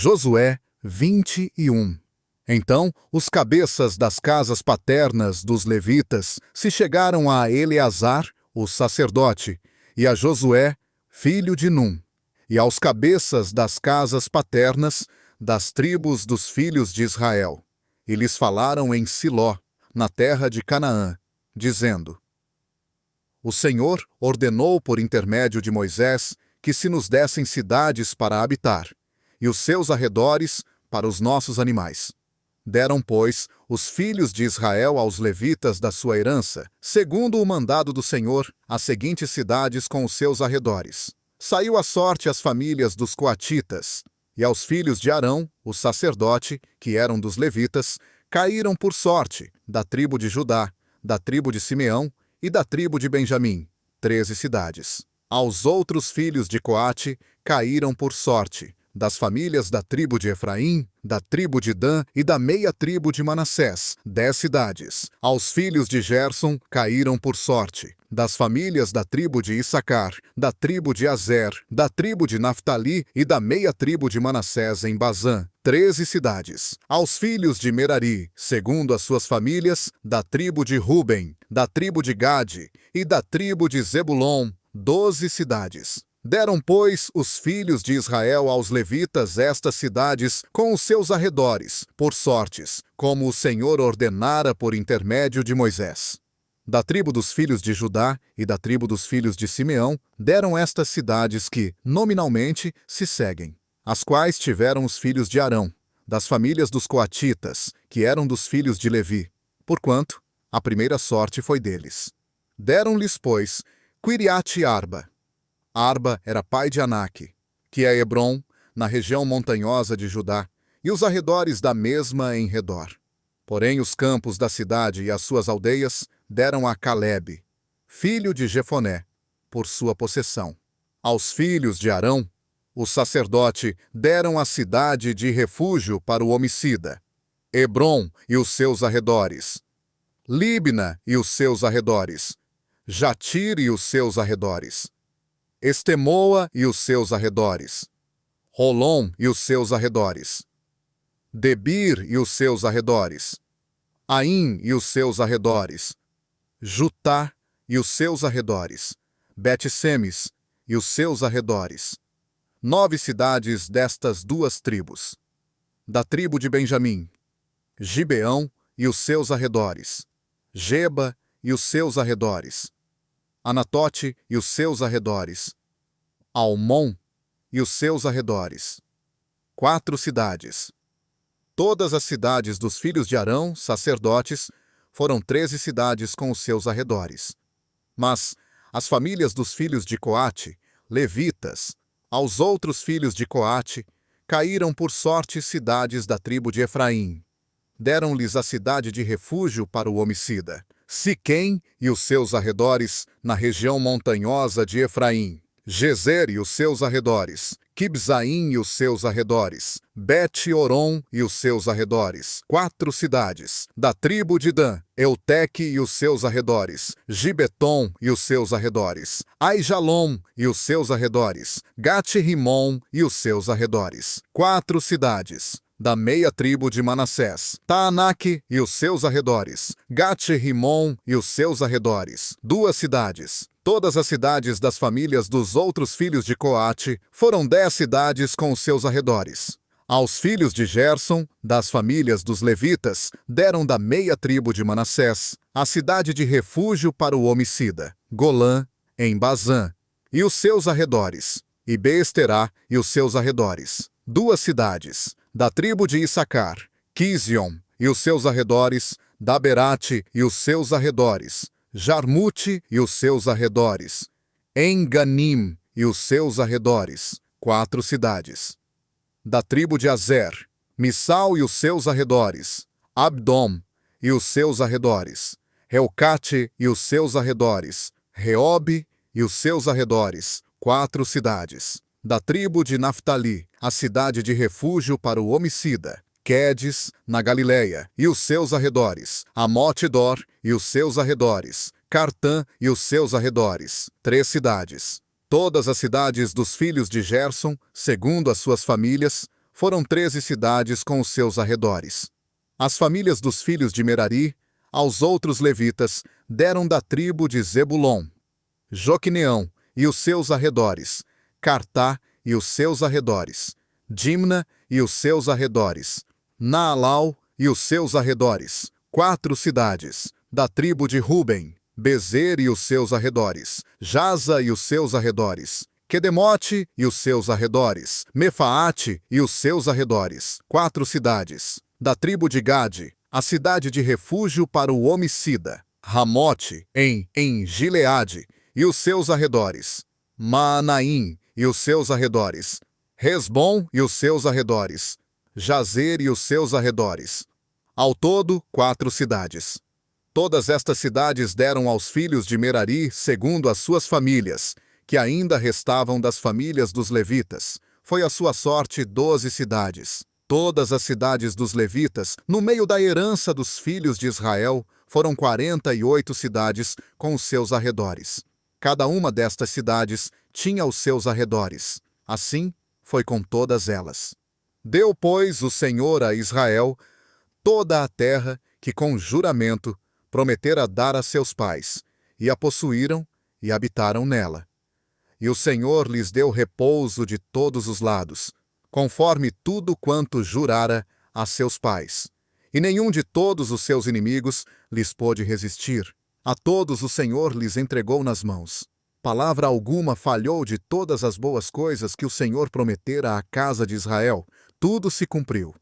Josué 21. Então, os cabeças das casas paternas dos levitas se chegaram a Eleazar, o sacerdote, e a Josué, filho de Num, e aos cabeças das casas paternas das tribos dos filhos de Israel. E lhes falaram em Siló, na terra de Canaã, dizendo: O Senhor ordenou por intermédio de Moisés que se nos dessem cidades para habitar, e os seus arredores para os nossos animais. Deram, pois, os filhos de Israel aos levitas da sua herança, segundo o mandado do Senhor, as seguintes cidades com os seus arredores. Saiu à sorte as famílias dos coatitas, e aos filhos de Arão, o sacerdote, que eram dos levitas, caíram por sorte, da tribo de Judá, da tribo de Simeão e da tribo de Benjamim, 13 cidades. Aos outros filhos de Coate caíram por sorte, das famílias da tribo de Efraim, da tribo de Dan e da meia tribo de Manassés, 10 cidades. Aos filhos de Gerson caíram por sorte, das famílias da tribo de Issacar, da tribo de Azer, da tribo de Naftali e da meia tribo de Manassés em Bazã, 13 cidades. Aos filhos de Merari, segundo as suas famílias, da tribo de Ruben, da tribo de Gade e da tribo de Zebulon, 12 cidades. Deram, pois, os filhos de Israel aos levitas estas cidades com os seus arredores, por sortes, como o Senhor ordenara por intermédio de Moisés. Da tribo dos filhos de Judá e da tribo dos filhos de Simeão, deram estas cidades que, nominalmente, se seguem, as quais tiveram os filhos de Arão, das famílias dos coatitas, que eram dos filhos de Levi, porquanto a primeira sorte foi deles. Deram-lhes, pois, Quiriate-Arba. Arba era pai de Anaque, que é Hebrom, na região montanhosa de Judá, e os arredores da mesma em redor. Porém, os campos da cidade e as suas aldeias deram a Calebe, filho de Jefoné, por sua possessão. Aos filhos de Arão, o sacerdote, deram a cidade de refúgio para o homicida, Hebrom e os seus arredores, Líbna e os seus arredores, Jatir e os seus arredores, Estemoa e os seus arredores, Rolom e os seus arredores, Debir e os seus arredores, Aim e os seus arredores, Jutá e os seus arredores, Bet-Semes e os seus arredores. 9 cidades destas duas tribos. Da tribo de Benjamim, Gibeão e os seus arredores, Geba e os seus arredores, Anatote e os seus arredores, Almon e os seus arredores. 4 cidades. Todas as cidades dos filhos de Arão, sacerdotes, foram 13 cidades com os seus arredores. Mas as famílias dos filhos de Coate, levitas, aos outros filhos de Coate, caíram por sorte cidades da tribo de Efraim. Deram-lhes a cidade de refúgio para o homicida, Siquém e os seus arredores, na região montanhosa de Efraim, Gezer e os seus arredores, Quibzaim e os seus arredores, Bet-Oron e os seus arredores, 4 cidades. Da tribo de Dan, Euteque e os seus arredores, Gibeton e os seus arredores, Aijalon e os seus arredores, Gat-Rimon e os seus arredores, 4 cidades. Da meia tribo de Manassés, Taanaque e os seus arredores, Gat-Rimon e os seus arredores, 2 cidades. Todas as cidades das famílias dos outros filhos de Coate foram 10 cidades com os seus arredores. Aos filhos de Gerson, das famílias dos levitas, deram da meia tribo de Manassés a cidade de refúgio para o homicida, Golã, em Bazã, e os seus arredores, e Beesterá e os seus arredores, 2 cidades. Da tribo de Issacar, Quision e os seus arredores, Daberate e os seus arredores, Jarmute e os seus arredores, Enganim e os seus arredores, 4 cidades. Da tribo de Azer, Missal e os seus arredores, Abdom e os seus arredores, Reucate e os seus arredores, Reobe e os seus arredores, 4 cidades. Da tribo de Naftali, a cidade de refúgio para o homicida, Quedes, na Galileia, e os seus arredores, Amote-dor e os seus arredores, Cartã e os seus arredores, 3 cidades. Todas as cidades dos filhos de Gerson, segundo as suas famílias, foram 13 cidades com os seus arredores. As famílias dos filhos de Merari, aos outros levitas, deram da tribo de Zebulon: Joquineão e os seus arredores, Cartá e os seus arredores, Dimna e os seus arredores, Naalau e os seus arredores, 4 cidades. Da tribo de Ruben, Bezer e os seus arredores, Jaza e os seus arredores, Quedemote e os seus arredores, Mefaate e os seus arredores, 4 cidades. Da tribo de Gade, a cidade de refúgio para o homicida, Ramote, em Gileade, e os seus arredores, Maanaim e os seus arredores, Resbom e os seus arredores, Jazer e os seus arredores. Ao todo, 4 cidades. Todas estas cidades deram aos filhos de Merari segundo as suas famílias, que ainda restavam das famílias dos levitas. Foi a sua sorte 12 cidades. Todas as cidades dos levitas, no meio da herança dos filhos de Israel, foram 48 cidades com os seus arredores. Cada uma destas cidades tinha os seus arredores. Assim foi com todas elas. Deu, pois, o Senhor a Israel toda a terra que com juramento prometera dar a seus pais, e a possuíram e habitaram nela. E o Senhor lhes deu repouso de todos os lados, conforme tudo quanto jurara a seus pais. E nenhum de todos os seus inimigos lhes pôde resistir. A todos o Senhor lhes entregou nas mãos. Palavra alguma falhou de todas as boas coisas que o Senhor prometera à casa de Israel. Tudo se cumpriu.